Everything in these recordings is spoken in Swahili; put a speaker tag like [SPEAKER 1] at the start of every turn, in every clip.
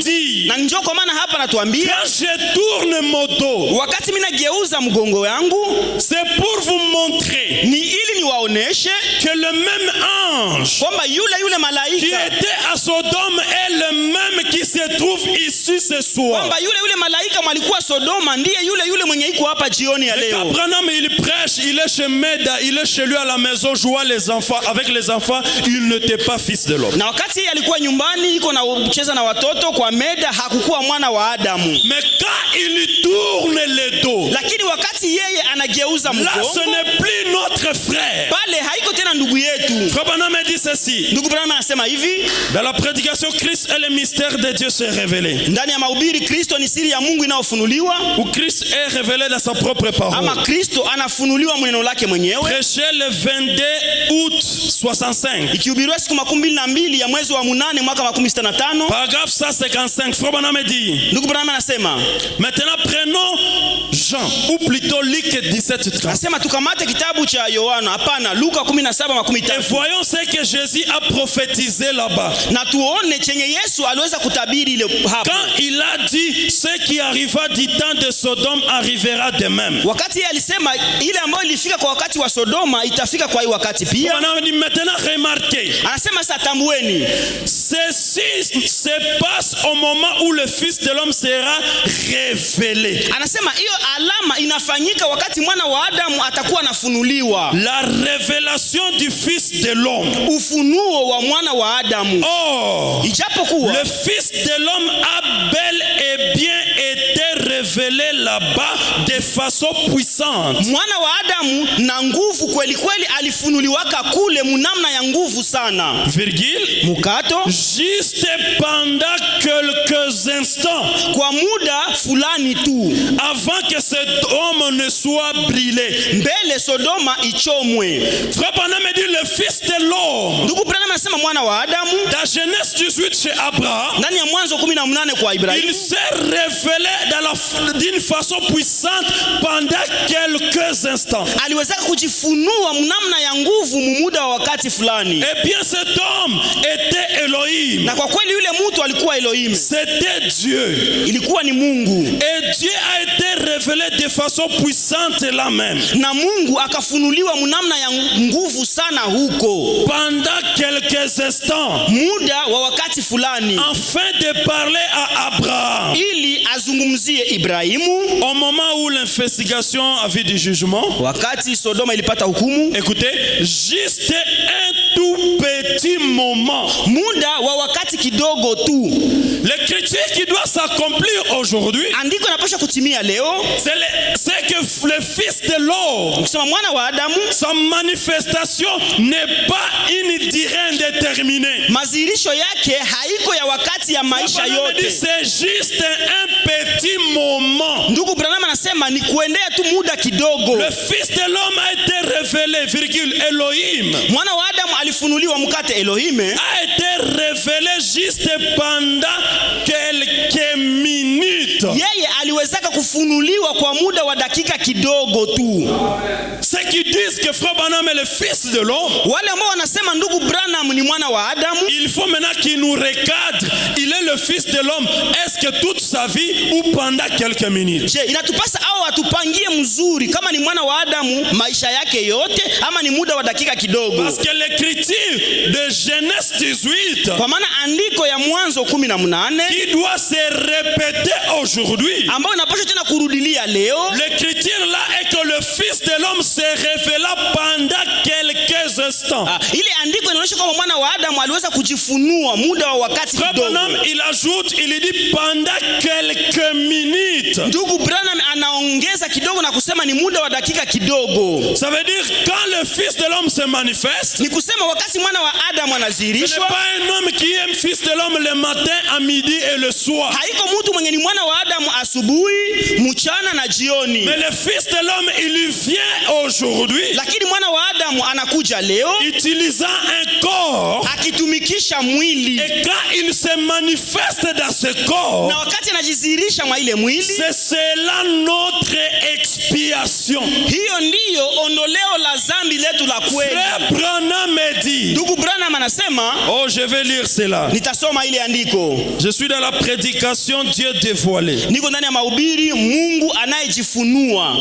[SPEAKER 1] dit,
[SPEAKER 2] na njoo kwa maana hapa natuambia,
[SPEAKER 1] quand je tourne mon dos,
[SPEAKER 2] wakati mimi nageuza mgongo yangu,
[SPEAKER 1] c'est pour vous montrer
[SPEAKER 2] ni ili niwaoneshe
[SPEAKER 1] que le même ange
[SPEAKER 2] kwamba yule
[SPEAKER 1] qui
[SPEAKER 2] malaika,
[SPEAKER 1] était à Sodome est le même qui se trouve ici ce soir.
[SPEAKER 2] kwamba yule malaika malikuwa Sodoma ndiye yule mwenye iko hapa jioni ya
[SPEAKER 1] Et
[SPEAKER 2] leo.
[SPEAKER 1] Abraham il prêche, il est chez Meda, il est chez lui à la maison, jouant les enfants, avec les enfants, il n'était pas fils de l'homme.
[SPEAKER 2] Na wakati yeye alikuwa nyumbani iko na kucheza na watoto kwa Meda, hakukuwa mwana wa Adamu.
[SPEAKER 1] Mais quand il tourne le dos,
[SPEAKER 2] Lakini wakati yeye anageuza
[SPEAKER 1] là
[SPEAKER 2] mgongo,
[SPEAKER 1] ce n'est plus notre frère.
[SPEAKER 2] pale haiko tena ndugu yetu.
[SPEAKER 1] Frère Branham dit ceci:
[SPEAKER 2] Ndugu Branham anasema hivi,
[SPEAKER 1] dans la prédication, Christ et le mystère de Dieu s'est révélé.
[SPEAKER 2] ndani ya mahubiri Kristo ni siri ya Mungu inayofunuliwa,
[SPEAKER 1] Où Christ est révélé dans sa propre parole.
[SPEAKER 2] ama Kristo anafunuliwa neno lake mwenyewe.
[SPEAKER 1] Prêché le 22 août 65.
[SPEAKER 2] Ikihubiriwa siku 22 ya mwezi wa 8 mwaka 65.
[SPEAKER 1] Paragraphe 155. Frère Branham dit:
[SPEAKER 2] Ndugu Branham anasema,
[SPEAKER 1] maintenant prenons Jean, ou plutôt Luc 17:30.
[SPEAKER 2] anasema tukamate kitabu cha Yohana, hapana, Luka 17:30.
[SPEAKER 1] Et voyons ce que Jésus a prophétisé là-bas.
[SPEAKER 2] Na tuone chenye Yesu aliweza kutabiri ile hapo.
[SPEAKER 1] Quand il a dit ce qui arriva du temps de Sodome arrivera de même.
[SPEAKER 2] Wakati yeye alisema ile ambayo ilifika kwa wakati wa Sodoma itafika kwa hii wakati pia.
[SPEAKER 1] On a dit maintenant remarquez.
[SPEAKER 2] Anasema sasa tambueni,
[SPEAKER 1] Ceci se passe au moment où le Fils de l'homme sera révélé.
[SPEAKER 2] anasema hiyo alama inafanyika wakati mwana wa Adamu atakuwa anafunuliwa.
[SPEAKER 1] La révélation du Fils de l'homme.
[SPEAKER 2] Ufunuo wa mwana wa Adamu.
[SPEAKER 1] Or,
[SPEAKER 2] Ijapokuwa
[SPEAKER 1] le Fils de l'homme a bel et bien été révélé là-bas de façon puissante.
[SPEAKER 2] mwana wa Adamu na nguvu kweli kweli alifunuliwaka kule munamna ya nguvu sana.
[SPEAKER 1] Virgule.
[SPEAKER 2] Mukato,
[SPEAKER 1] Juste pendant quelques instants,
[SPEAKER 2] kwa muda fulani tu,
[SPEAKER 1] avant que cet homme ne soit brûlé.
[SPEAKER 2] mbele Sodoma ichomwe.
[SPEAKER 1] Frère Branham dit le Fils de l'homme.
[SPEAKER 2] Ndugu Branham anasema mwana wa Adamu
[SPEAKER 1] Dans Genèse 18 chez Abraham,
[SPEAKER 2] ndani ya Mwanzo 18 kwa Ibrahimu
[SPEAKER 1] il s'est révélé d'une façon puissante pendant quelques instants.
[SPEAKER 2] aliweza kujifunua mnamna ya nguvu mumuda wa wakati fulani.
[SPEAKER 1] Et bien cet homme était Elohim.
[SPEAKER 2] Na kwa kweli yule mtu alikuwa Elohim,
[SPEAKER 1] C'était Dieu.
[SPEAKER 2] ilikuwa ni Mungu,
[SPEAKER 1] Et Dieu a été révélé de façon puissante là même.
[SPEAKER 2] na Mungu akafunuliwa mnamna ya nguvu sana huko
[SPEAKER 1] Pendant quelques instants,
[SPEAKER 2] muda wa wakati fulani,
[SPEAKER 1] afin de parler à Abraham.
[SPEAKER 2] ili azungumzie Ibrahimu
[SPEAKER 1] Au moment où l'investigation a vu du jugement,
[SPEAKER 2] wakati Sodoma ilipata hukumu.
[SPEAKER 1] écoutez, juste un tout petit moment.
[SPEAKER 2] Muda wa wakati kidogo tu.
[SPEAKER 1] L'écriture qui doit s'accomplir aujourd'hui,
[SPEAKER 2] Andiko inapaswa kutimia leo,
[SPEAKER 1] c'est que le Fils de l'homme,
[SPEAKER 2] kusema mwana wa Adamu,
[SPEAKER 1] sa manifestation n'est pas une durée indéterminée.
[SPEAKER 2] mazirisho yake haiko ya wakati ya maisha yote.
[SPEAKER 1] C'est juste un petit moment.
[SPEAKER 2] Ndugu Branham anasema ni kuendea tu muda kidogo.
[SPEAKER 1] Le Fils de l'homme a été révélé, virgule, Elohim,
[SPEAKER 2] Mwana wa Adamu alifunuliwa mkate Elohime,
[SPEAKER 1] a été révélé juste pendant quelques minutes.
[SPEAKER 2] yeye aliwezaka kufunuliwa kwa muda wa dakika kidogo tu.
[SPEAKER 1] Ceux qui disent que Frère Branham est le Fils de l'homme,
[SPEAKER 2] Wale ambao wanasema ndugu Branham ni mwana wa Adamu,
[SPEAKER 1] il faut maintenant qu'il nous recadre. Il est le Fils de l'homme. Est-ce que toute sa vie ou pendant quelques minutes?
[SPEAKER 2] je, inatupasa au atupangie mzuri kama ni mwana wa Adamu maisha yake yote ama ni muda wa dakika kidogo?
[SPEAKER 1] Parce que l'écriture de Genèse 18,
[SPEAKER 2] Kwa maana andiko ya Mwanzo 18
[SPEAKER 1] qui doit se répéter aujourd'hui,
[SPEAKER 2] ambayo inapaswa tena kurudilia leo,
[SPEAKER 1] l'écriture là est que le Fils de l'homme se révéla pendant quelques instants.
[SPEAKER 2] ile andiko inaonyesha kwamba mwana wa Adamu aliweza kujifunua muda wa wakati
[SPEAKER 1] Frère
[SPEAKER 2] kidogo.
[SPEAKER 1] Branham, il ajoute, il dit pendant quelques minutes.
[SPEAKER 2] Ndugu Branham anaongeza kidogo na kusema ni muda wa dakika kidogo.
[SPEAKER 1] Ça veut dire quand le Fils de l'homme se manifeste,
[SPEAKER 2] Ni kusema wakati mwana wa Adamu
[SPEAKER 1] ce n'est
[SPEAKER 2] anazihirishwa,
[SPEAKER 1] pas un homme qui aime Fils de l'homme le matin, à midi et le soir.
[SPEAKER 2] haiko mtu mwenye ni mwana wa Adamu asubuhi, mchana na jioni.
[SPEAKER 1] Mais le Fils de l'homme, il vient aujourd'hui,
[SPEAKER 2] Lakini mwana wa Adamu anakuja leo
[SPEAKER 1] utilisant un corps.
[SPEAKER 2] akitumikisha mwili,
[SPEAKER 1] Et quand il se manifeste dans ce corps,
[SPEAKER 2] na wakati anajizihirisha mwa ile mwili,
[SPEAKER 1] c'est cela notre expiation.
[SPEAKER 2] hiyo ndiyo ondoleo la dhambi letu la kweli.
[SPEAKER 1] Frère Branham dit,
[SPEAKER 2] Ndugu Branham Branham anasema,
[SPEAKER 1] oh, je vais lire cela.
[SPEAKER 2] nitasoma ile andiko.
[SPEAKER 1] Je suis dans la prédication Dieu dévoilé.
[SPEAKER 2] Niko ndani ya mahubiri Mungu anayejifunua.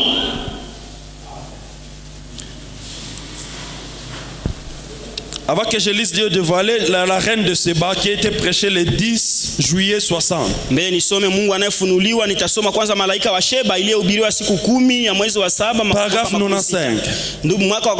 [SPEAKER 1] Avant que je lise Dieu dévoilé, la reine de Séba qui a été prêchée le 10 juillet 60.
[SPEAKER 2] Mbele nisome Mungu anayefunuliwa, nitasoma kwanza malaika wa Sheba iliyohubiriwa siku 10 ya mwezi wa 7
[SPEAKER 1] Paragraphe 95.
[SPEAKER 2] Ndugu mwaka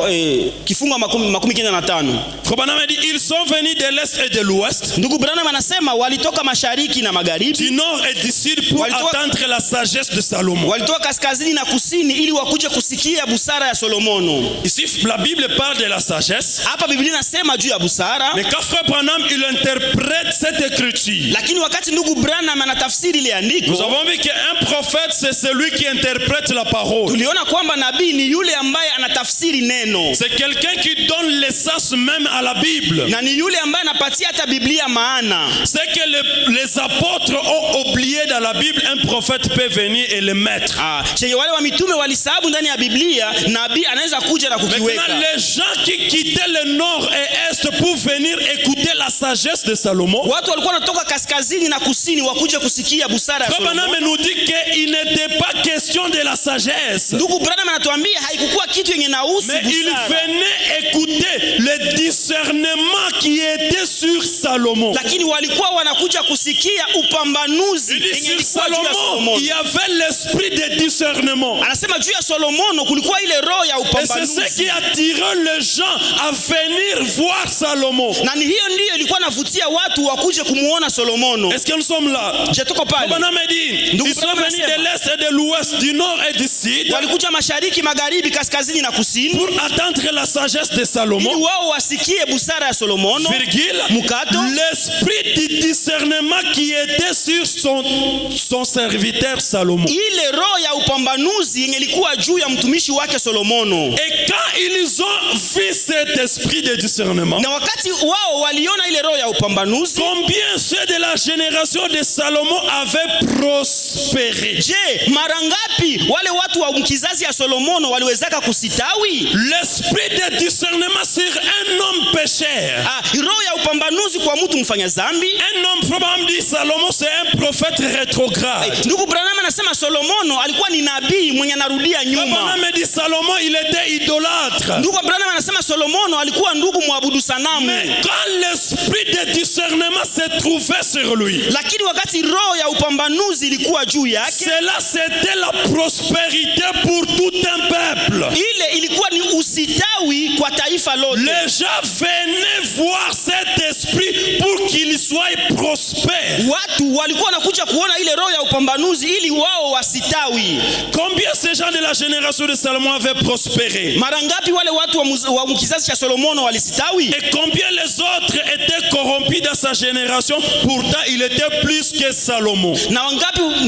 [SPEAKER 2] kifungo 95.
[SPEAKER 1] Frère Branham dit, ils sont venus de l'est et de l'ouest,
[SPEAKER 2] Ndugu Branham anasema walitoka mashariki na magharibi,
[SPEAKER 1] du nord et du sud pour attendre la sagesse de Salomon.
[SPEAKER 2] walitoka kaskazini na kusini ili wakuje kusikia busara ya Solomono.
[SPEAKER 1] Ici, la Bible parle de la sagesse.
[SPEAKER 2] Hapa Biblia inasema juu ya busara.
[SPEAKER 1] Mais quand Frère Branham il interprète cette écriture,
[SPEAKER 2] Lakini wakati ndugu Branham anatafsiri ile andiko,
[SPEAKER 1] nous avons vu qu'un prophète c'est celui qui interprète la parole.
[SPEAKER 2] tuliona kwamba nabii ni yule ambaye anatafsiri neno.
[SPEAKER 1] C'est quelqu'un qui donne l'essence même à la Bible.
[SPEAKER 2] Na ni yule ambaye anapatia hata Biblia maana.
[SPEAKER 1] C'est que les apôtres ont oublié dans la Bible, un prophète peut venir et le mettre.
[SPEAKER 2] Chenye wale wa mitume walisahabu ndani ya Biblia, nabii anaweza kuja na kukiweka.
[SPEAKER 1] Maintenant, les gens qui quittaient le nord et est pour venir écouter la sagesse de Salomon,
[SPEAKER 2] Watu walikuwa wanatoka kaskazini na kusini wakuje kusikia busara ya
[SPEAKER 1] Frère Branham
[SPEAKER 2] Solomono.
[SPEAKER 1] nous dit qu'il n'était pas question de la sagesse,
[SPEAKER 2] Ndugu Branham anatuambia haikukuwa kitu yenye nahusu
[SPEAKER 1] mais il
[SPEAKER 2] busara.
[SPEAKER 1] venait écouter le discernement qui était sur Salomon.
[SPEAKER 2] Lakini walikuwa wanakuja kusikia upambanuzi
[SPEAKER 1] Il dit
[SPEAKER 2] yenye
[SPEAKER 1] sur
[SPEAKER 2] ilikuwa juu ya
[SPEAKER 1] Salomon,
[SPEAKER 2] Solomono.
[SPEAKER 1] il y avait l'esprit de discernement.
[SPEAKER 2] Anasema juu ya Solomono kulikuwa ile roho ya
[SPEAKER 1] Et c'est
[SPEAKER 2] upambanuzi.
[SPEAKER 1] ce qui attirait les gens à venir voir Salomon.
[SPEAKER 2] Na ni hiyo ndiyo ilikuwa navutia watu wakuje kumuona Solomono.
[SPEAKER 1] Est-ce que nous sommes là?
[SPEAKER 2] Je tuko pale.
[SPEAKER 1] Branham dit,
[SPEAKER 2] Ndugu
[SPEAKER 1] ils sont
[SPEAKER 2] Branham
[SPEAKER 1] venus
[SPEAKER 2] anasema,
[SPEAKER 1] de l'est et de l'ouest, du nord et du sud,
[SPEAKER 2] walikuja mashariki, magharibi, kaskazini na kusini
[SPEAKER 1] pour attendre la sagesse de
[SPEAKER 2] ili
[SPEAKER 1] Salomon.
[SPEAKER 2] wao wasikie busara ya Solomono.
[SPEAKER 1] Virgule,
[SPEAKER 2] Mukato,
[SPEAKER 1] l'esprit du discernement qui était sur son serviteur Salomon.
[SPEAKER 2] ile roho ya upambanuzi yenye ilikuwa juu ya mtumishi wake Solomono.
[SPEAKER 1] Et quand ils ont vu cet esprit de discernement,
[SPEAKER 2] Na wakati wao waliona ile roho ya upambanuzi,
[SPEAKER 1] combien ceux de la génération de Salomon avaient prospéré?
[SPEAKER 2] je, mara ngapi wale watu wa kizazi ya Solomono waliwezaka kusitawi?
[SPEAKER 1] L'esprit de discernement sur un homme pécheur.
[SPEAKER 2] Roho ya upambanuzi kwa mtu mfanya dhambi.
[SPEAKER 1] Un homme, probablement dit Salomon, c'est un prophète rétrograde.
[SPEAKER 2] Ndugu Branham anasema Solomono alikuwa ni nabii mwenye anarudia nyuma.
[SPEAKER 1] Branham dit Salomon, il était idolâtre.
[SPEAKER 2] Ndugu Branham anasema Solomono alikuwa ndugu mwabudu sanamu.
[SPEAKER 1] Mais quand l'esprit de discernement se trouvait sur lui,
[SPEAKER 2] Lakini wakati roho ya upambanuzi ilikuwa juu yake,
[SPEAKER 1] cela c'était la prospérité pour tout un peuple.
[SPEAKER 2] ile ilikuwa ni usitawi kwa taifa lote.
[SPEAKER 1] Les gens venaient voir cet esprit pour qu'il soit prospère.
[SPEAKER 2] Watu walikuwa wanakuja kuona ile roho ya upambanuzi ili wao wasitawi.
[SPEAKER 1] Combien ces gens de la génération de Salomon avaient prospéré?
[SPEAKER 2] Mara ngapi wale watu wa kizazi cha Solomono walisitawi?
[SPEAKER 1] Et combien les autres étaient corrompus dans sa génération? Pourtant, il était plus que Salomon.
[SPEAKER 2] Na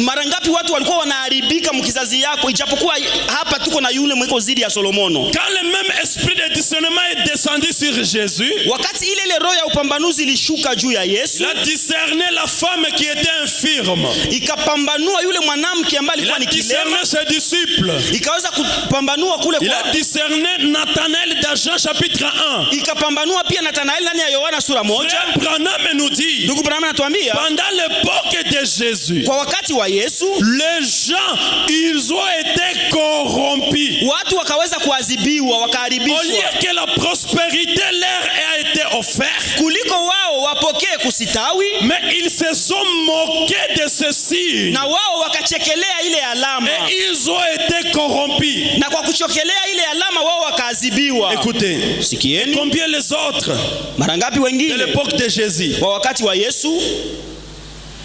[SPEAKER 2] mara ngapi watu walikuwa wanaharibika mkizazi yako, ijapokuwa hapa tuko na yule mweko zidi ya Solomono.
[SPEAKER 1] Quand le même esprit de discernement est descendu sur Jésus,
[SPEAKER 2] wakati ile roho ya upambanuzi ilishuka juu ya Yesu,
[SPEAKER 1] il a discerné la femme qui était infirme,
[SPEAKER 2] ikapambanua yule mwanamke ambaye
[SPEAKER 1] il
[SPEAKER 2] alikuwa
[SPEAKER 1] a
[SPEAKER 2] ni
[SPEAKER 1] discerné
[SPEAKER 2] kilema,
[SPEAKER 1] ses disciples,
[SPEAKER 2] ikaweza kupambanua kule
[SPEAKER 1] il a
[SPEAKER 2] kwa,
[SPEAKER 1] discerné Nathanaël dans Jean chapitre 1.
[SPEAKER 2] ikapambanua pia Nathanaeli ndani ya Yohana sura 1.
[SPEAKER 1] Frère Branham nous dit,
[SPEAKER 2] Ndugu Branham anatuambia
[SPEAKER 1] pendant l'époque de Jésus,
[SPEAKER 2] kwa wakati wa Yesu
[SPEAKER 1] les gens, ils ont été corrompus.
[SPEAKER 2] watu wakaweza kuadhibiwa,
[SPEAKER 1] Au
[SPEAKER 2] wakaharibishwa,
[SPEAKER 1] lieu que la prospérité leur a été offerte,
[SPEAKER 2] kuliko wao wapokee kusitawi,
[SPEAKER 1] mais ils se sont moqués de ceci.
[SPEAKER 2] na wao wakachekelea ile alama,
[SPEAKER 1] Et ils ont été corrompus.
[SPEAKER 2] na kwa kuchokelea ile alama wao wakaadhibiwa.
[SPEAKER 1] Écoutez,
[SPEAKER 2] Sikieni,
[SPEAKER 1] combien les autres
[SPEAKER 2] mara ngapi
[SPEAKER 1] de
[SPEAKER 2] wengine
[SPEAKER 1] l'époque de Jésus,
[SPEAKER 2] kwa wakati wa Yesu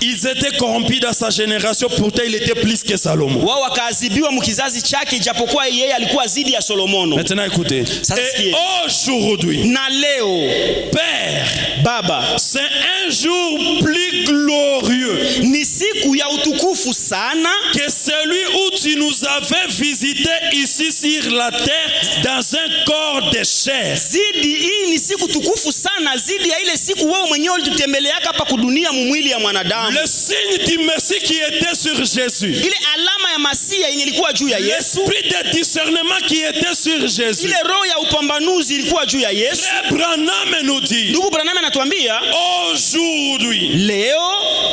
[SPEAKER 1] ils étaient corrompus dans sa génération, pourtant il était plus que Salomon.
[SPEAKER 2] wao wakaadhibiwa mkizazi chake, ijapokuwa yeye alikuwa zidi ya Solomono.
[SPEAKER 1] Maintenant écoutez,
[SPEAKER 2] Ça, c'est ce qui
[SPEAKER 1] et
[SPEAKER 2] est.
[SPEAKER 1] aujourd'hui,
[SPEAKER 2] Na leo
[SPEAKER 1] Père,
[SPEAKER 2] Baba,
[SPEAKER 1] c'est un jour plus glorieux
[SPEAKER 2] ni siku ya utukufu utukufu sana,
[SPEAKER 1] que celui où tu nous avais visité ici sur la terre dans un corps de chair.
[SPEAKER 2] zidi hii ni siku tukufu sana, zidi ya ile siku wewe mwenyewe ulitutembeleaka hapa kudunia mwili ya mwanadamu.
[SPEAKER 1] Le signe du Messie qui était sur Jésus.
[SPEAKER 2] Ile alama ya Masia yenye ilikuwa juu ya Yesu.
[SPEAKER 1] L'esprit de discernement qui était sur Jésus.
[SPEAKER 2] Ile roho ya upambanuzi ilikuwa juu ya Yesu.
[SPEAKER 1] Frère Branham nous dit,
[SPEAKER 2] Ndugu Branham anatuambia
[SPEAKER 1] aujourd'hui,
[SPEAKER 2] leo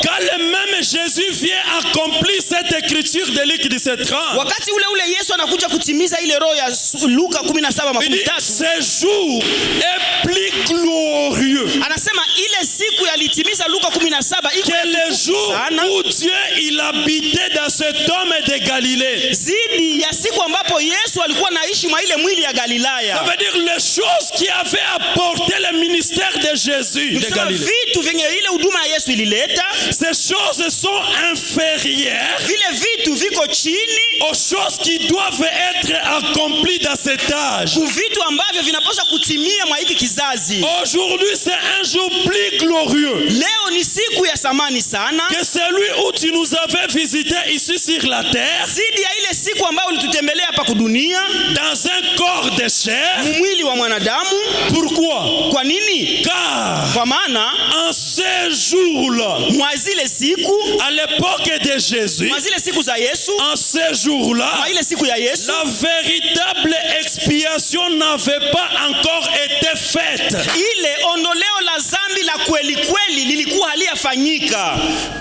[SPEAKER 1] quand le même Jésus vient accomplir cette écriture de Luc 17:30,
[SPEAKER 2] wakati ule Yesu anakuja kutimiza ile roho ya Luka 17:13,
[SPEAKER 1] ce jour est plus glorieux
[SPEAKER 2] anasema ile siku yalitimiza Luka 17 iko
[SPEAKER 1] que le jour
[SPEAKER 2] sana,
[SPEAKER 1] où Dieu il habitait dans cet homme de Galilée.
[SPEAKER 2] zidi ya siku ambapo Yesu alikuwa naishi mwa ile mwili ya
[SPEAKER 1] Ça
[SPEAKER 2] Galilaya.
[SPEAKER 1] veut dire les choses qui avaient apporté le ministère de Jésus de
[SPEAKER 2] Kusema
[SPEAKER 1] Galilée.
[SPEAKER 2] vitu vyenye ile huduma ya Yesu ilileta,
[SPEAKER 1] Ces choses sont inférieures
[SPEAKER 2] vile vitu viko chini
[SPEAKER 1] aux choses qui doivent être accomplies dans cet âge.
[SPEAKER 2] ku vitu ambavyo vinapaswa kutimia mwa hiki kizazi.
[SPEAKER 1] Aujourd'hui, c'est un jour plus glorieux
[SPEAKER 2] Leo ni siku ya samani sana,
[SPEAKER 1] que celui où tu nous avais visité ici sur la terre,
[SPEAKER 2] zidi ya ile siku ambayo ulitutembelea hapa kudunia
[SPEAKER 1] dans un corps de chair.
[SPEAKER 2] mwili wa mwanadamu.
[SPEAKER 1] Pourquoi?
[SPEAKER 2] Kwa nini?
[SPEAKER 1] Car
[SPEAKER 2] Kwa maana
[SPEAKER 1] en ce jour-là,
[SPEAKER 2] mwa zile siku,
[SPEAKER 1] à l'époque de Jésus,
[SPEAKER 2] mwa zile siku za Yesu,
[SPEAKER 1] en ce jour-là,
[SPEAKER 2] mwa ile siku ya Yesu,
[SPEAKER 1] la véritable expiation n'avait pas encore été faite.
[SPEAKER 2] ile ondoleo la zambi la kweli kweli lilikuwa haliyafanyika.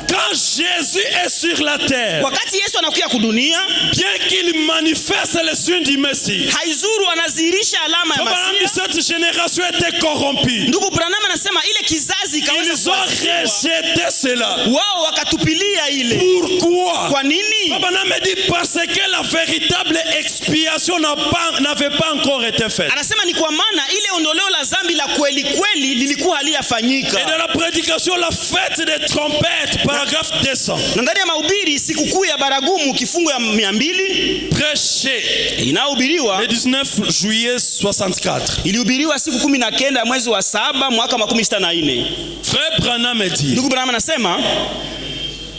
[SPEAKER 1] Quand Jésus est sur la terre,
[SPEAKER 2] Wakati Yesu anakuja kudunia,
[SPEAKER 1] bien qu'il manifeste le signe du Messie,
[SPEAKER 2] haizuru anadhihirisha alama ya Masia.
[SPEAKER 1] cette génération était corrompue.
[SPEAKER 2] Ndugu Branham anasema ile kizazi ikaweza
[SPEAKER 1] Ils ont
[SPEAKER 2] kuadhibiwa.
[SPEAKER 1] rejeté cela.
[SPEAKER 2] Wao wakatupilia ile.
[SPEAKER 1] Pourquoi?
[SPEAKER 2] Kwa nini?
[SPEAKER 1] Baba me dit parce que la véritable expiation n'avait pas encore été faite.
[SPEAKER 2] Anasema ni kwa maana ile ondoleo la zambi la kweli kweli lilikuwa
[SPEAKER 1] Et
[SPEAKER 2] haliyafanyika.
[SPEAKER 1] dans la prédication, la fête des trompettes, paragraphe 200.
[SPEAKER 2] Na ndani ya mahubiri sikukuu ya baragumu kifungo ya 200
[SPEAKER 1] Prêché
[SPEAKER 2] inahubiriwa,
[SPEAKER 1] le 19 juillet 64.
[SPEAKER 2] ilihubiriwa siku 19 ya mwezi wa 7 mwaka 64.
[SPEAKER 1] Frère Branham dit,
[SPEAKER 2] Ndugu Branham anasema,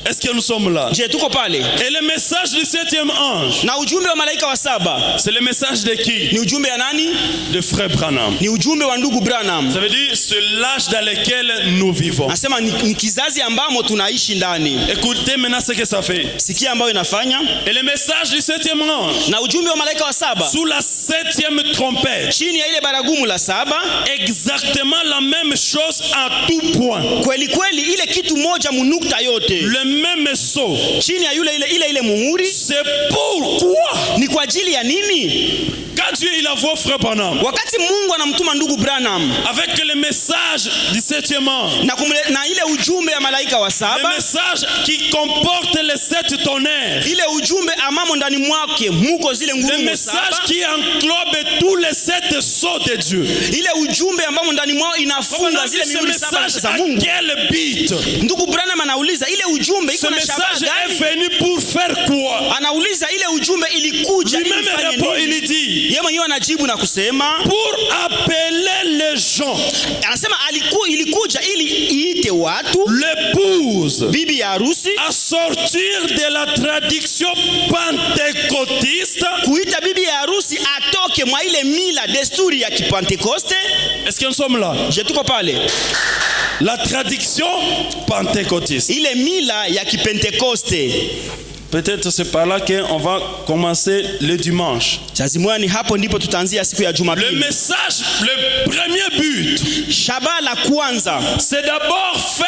[SPEAKER 1] est-ce que nous sommes là?
[SPEAKER 2] je tuko pale?
[SPEAKER 1] Et le message du 7e ange,
[SPEAKER 2] Na ujumbe wa malaika wa 7
[SPEAKER 1] c'est le message de qui?
[SPEAKER 2] ni ujumbe ya nani?
[SPEAKER 1] De Frère Branham.
[SPEAKER 2] Ni ujumbe wa ndugu Branham.
[SPEAKER 1] Ça veut dire c'est l'âge dans lequel nous vivons.
[SPEAKER 2] Anasema ni kizazi ambamo tunaishi ndani.
[SPEAKER 1] Écoutez maintenant ce que ça fait.
[SPEAKER 2] Sikia ambayo inafanya.
[SPEAKER 1] Et le message du 7e ange,
[SPEAKER 2] Na ujumbe wa malaika wa 7
[SPEAKER 1] sous la 7e trompette,
[SPEAKER 2] chini ya ile baragumu la 7,
[SPEAKER 1] exactement la même chose à tout point.
[SPEAKER 2] kweli kweli ile kitu moja munukta yote.
[SPEAKER 1] Le même sceau.
[SPEAKER 2] Chini ya yule ile muhuri.
[SPEAKER 1] C'est pourquoi,
[SPEAKER 2] Ni kwa ajili ya nini?
[SPEAKER 1] quand Dieu il envoie Frère Branham
[SPEAKER 2] Wakati Mungu anamtuma ndugu Branham
[SPEAKER 1] avec le message du 7e ange,
[SPEAKER 2] na ile ujumbe ya malaika wa
[SPEAKER 1] le
[SPEAKER 2] 7,
[SPEAKER 1] message qui comporte les 7 tonnerres,
[SPEAKER 2] ile ujumbe amamo ndani mwake muko zile
[SPEAKER 1] le
[SPEAKER 2] ngurumo
[SPEAKER 1] message
[SPEAKER 2] 7,
[SPEAKER 1] qui englobe tous les 7 sceaux de Dieu.
[SPEAKER 2] ile ujumbe ambamo ndani mwao inafunga zile
[SPEAKER 1] Ce
[SPEAKER 2] mihuri 7
[SPEAKER 1] message
[SPEAKER 2] za
[SPEAKER 1] a
[SPEAKER 2] Mungu.
[SPEAKER 1] quel but?
[SPEAKER 2] Ndugu Branham anauliza ile ujumbe
[SPEAKER 1] Ce
[SPEAKER 2] iko na shabaha
[SPEAKER 1] message est
[SPEAKER 2] gani?
[SPEAKER 1] venu pour faire quoi?
[SPEAKER 2] Anauliza ile ujumbe ilikuja ili
[SPEAKER 1] Lui-même
[SPEAKER 2] ifanye
[SPEAKER 1] répond,
[SPEAKER 2] nini?
[SPEAKER 1] il dit,
[SPEAKER 2] Yeye mwenyewe anajibu na kusema,
[SPEAKER 1] pour appeler les gens,
[SPEAKER 2] anasema ilikuja ili iite watu,
[SPEAKER 1] l'épouse,
[SPEAKER 2] bibi ya harusi,
[SPEAKER 1] à sortir de la tradition pentecôtiste.
[SPEAKER 2] kuita bibi ya harusi atoke mwa ile mila desturi ya Kipentekoste.
[SPEAKER 1] Est-ce que nous sommes là?
[SPEAKER 2] Je tuko pale.
[SPEAKER 1] La tradition pentecôtiste.
[SPEAKER 2] Ile mila ya Kipentekoste.
[SPEAKER 1] Peut-être c'est par là qu'on va commencer le dimanche.
[SPEAKER 2] Chazimwani hapo ndipo tutaanzia siku ya
[SPEAKER 1] Le
[SPEAKER 2] Jumapili.
[SPEAKER 1] message, le premier but,
[SPEAKER 2] Shabaha la kwanza
[SPEAKER 1] c'est d'abord faire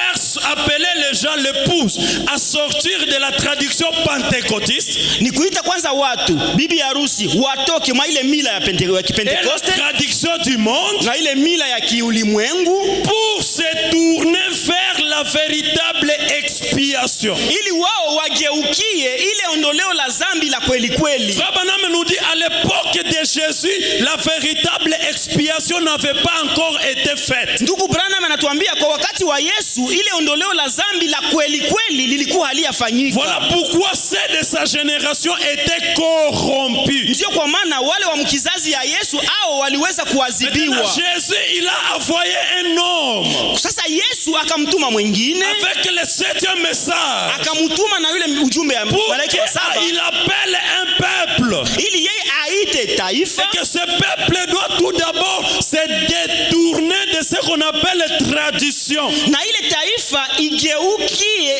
[SPEAKER 1] appeler les gens, l'épouse, à sortir de la tradition pentecôtiste
[SPEAKER 2] ni kuita kwanza watu bibi ya harusi watoke mwa ile mila ya
[SPEAKER 1] et la
[SPEAKER 2] Kipentekoste
[SPEAKER 1] tradition du monde
[SPEAKER 2] na ile mila ya kiulimwengu,
[SPEAKER 1] pour se tourner vers la véritable expiation.
[SPEAKER 2] ili wao wageukie ile ondoleo la zambi la kweli kweli.
[SPEAKER 1] Frère Branham nous dit à l'époque de Jésus, la véritable expiation n'avait pas encore été faite.
[SPEAKER 2] Ndugu Branham anatuambia kwa wakati wa Yesu ile ondoleo la zambi la kweli kweli lilikuwa haliyafanyika.
[SPEAKER 1] Voilà pourquoi ceux de sa génération étaient corrompus.
[SPEAKER 2] Ndio kwa maana wale wa mkizazi ya Yesu hao waliweza kuadhibiwa.
[SPEAKER 1] Jésus, il a envoyé un homme
[SPEAKER 2] Sasa Yesu akamtuma mwingine
[SPEAKER 1] avec le 7e message.
[SPEAKER 2] akamutuma na yule ujumbe ya
[SPEAKER 1] Pour
[SPEAKER 2] malaika wa saba,
[SPEAKER 1] qu'il appelle un peuple.
[SPEAKER 2] ili yeye aite taifa,
[SPEAKER 1] Et que ce peuple doit tout d'abord se détourner de ce qu'on appelle tradition.
[SPEAKER 2] na ile taifa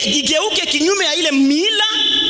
[SPEAKER 2] igeuke kinyume ya ile mila.